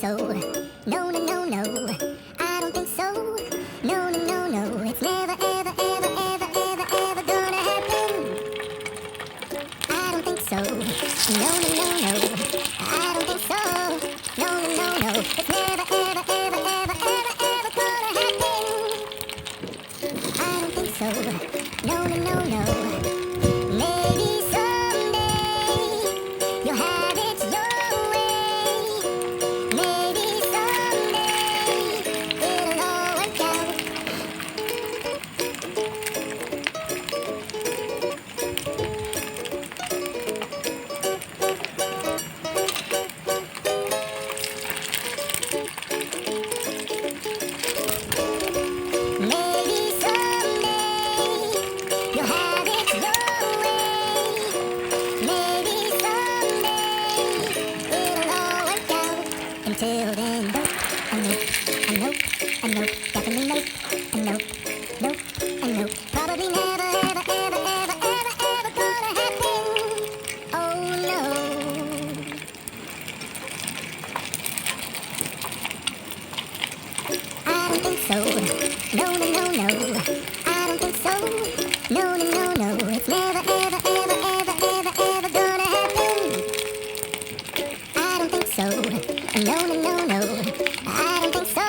so. No, no, no, no. I don't think so. No, no, no, no. It's never, ever, ever, ever, ever, ever gonna happen. I don't think so. No, no, no, no. I don't think so. No, no, no, no. It's never, ever, ever, ever, ever, ever gonna happen. I don't think so. No, no, no, no. Maybe someday you'll have it your way. Maybe someday it'll all work out. Maybe someday you'll have it your way. Maybe someday it'll all work out. Until then, nope, I know, definitely nope, I know, nope, I know. Probably never, ever, ever, ever, ever, ever gonna happen. Oh no. I don't think so. No, no, no, no. I don't think so. No, no, no, no. It's never, ever, ever, ever, ever, ever gonna happen. I don't think so. No, no, no, no. I don't think so.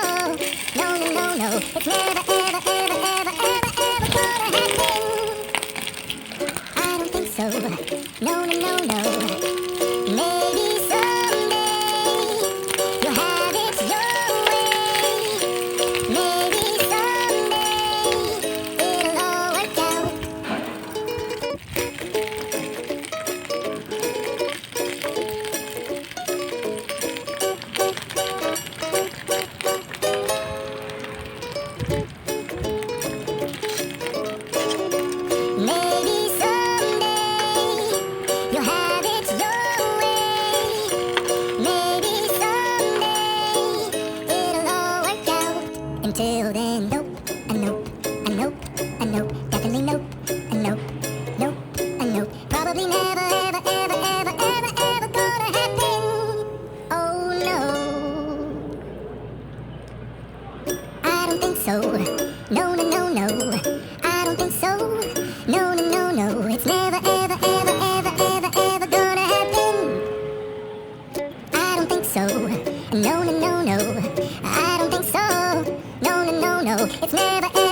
No, no, no, no. It's never, ever, ever, ever, ever, ever gonna happen. I don't think so. No, no, no, no. Maybe someday you'll have it your way. Maybe someday it'll all work out. Maybe someday you'll have it your way. Maybe someday it'll all work out. Until then, nope, I know, definitely nope, I know, nope, I know. Probably never, ever, ever, ever, ever, ever gonna happen. Oh no. I don't think so. No, no, no, no. I don't think so. No, no, no, no. It's never, ever, ever, ever, ever, ever gonna happen. I don't think so. No, no, no, no. I don't think so. No, no, no, no. It's never, ever.